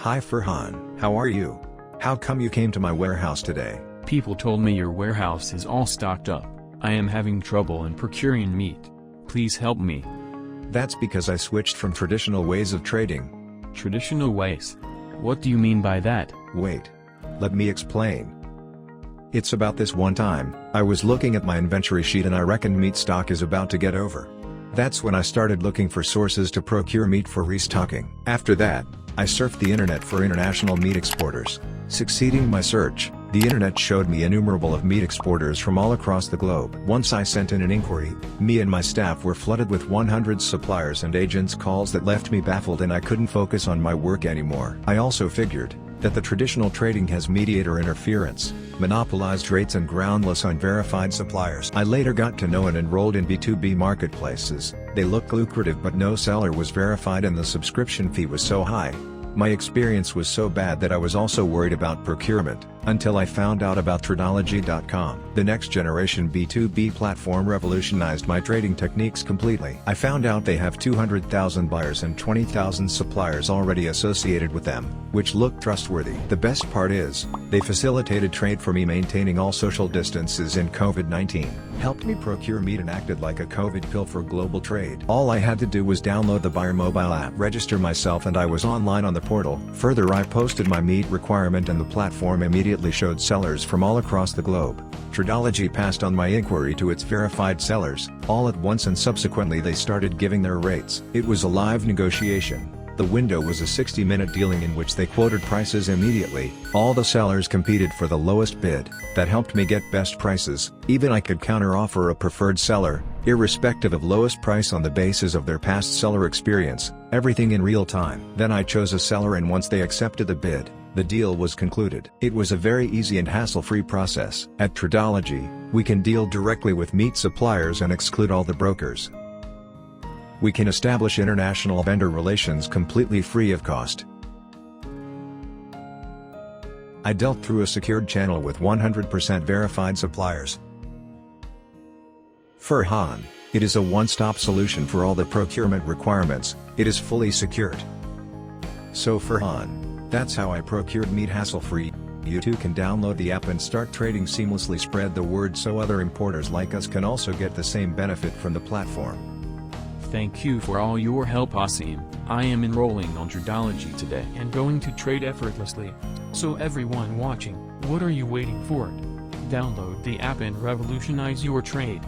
Hi Farhan, how are you? How come you came to my warehouse today? People told me your warehouse is all stocked up. I am having trouble in procuring meat. Please help me. That's because I switched from traditional ways of trading. Traditional ways? What do you mean by that? Wait. Let me explain. It's about this one time, I was looking at my inventory sheet and I reckoned meat stock is about to get over. That's when I started looking for sources to procure meat for restocking. After that, I surfed the internet for international meat exporters. Succeeding my search, the internet showed me innumerable of meat exporters from all across the globe. Once I sent in an inquiry, me and my staff were flooded with 100 suppliers and agents calls that left me baffled and I couldn't focus on my work anymore. I also figured that the traditional trading has mediator interference, monopolized rates and groundless unverified suppliers. I later got to know and enrolled in B2B marketplaces. They looked lucrative but no seller was verified and the subscription fee was so high. My experience was so bad that I was also worried about procurement, until I found out about Tradologie.com. The next generation B2B platform revolutionized my trading techniques completely. I found out they have 200,000 buyers and 20,000 suppliers already associated with them, which looked trustworthy. The best part is, they facilitated trade for me maintaining all social distances in COVID-19, helped me procure meat and acted like a COVID pill for global trade. All I had to do was download the Buyer mobile app, register myself and I was online on the portal. Further, I posted my meat requirement and the platform immediately showed sellers from all across the globe. Tradologie passed on my inquiry to its verified sellers, all at once, and subsequently they started giving their rates. It was a live negotiation. The window was a 60-minute dealing in which they quoted prices immediately. All the sellers competed for the lowest bid. That helped me get best prices. Even I could counter-offer a preferred seller, irrespective of lowest price on the basis of their past seller experience, everything in real time. Then I chose a seller and once they accepted the bid, the deal was concluded. It was a very easy and hassle-free process. At Tradologie, we can deal directly with meat suppliers and exclude all the brokers. We can establish international vendor relations completely free of cost. I dealt through a secured channel with 100% verified suppliers. Farhan, it is a one-stop solution for all the procurement requirements. It is fully secured. So Farhan, that's how I procured meat hassle-free. You too can download the app and start trading seamlessly. Spread the word so other importers like us can also get the same benefit from the platform. Thank you for all your help, Asim. I am enrolling on Tradologie today and going to trade effortlessly. So everyone watching, what are you waiting for? Download the app and revolutionize your trade.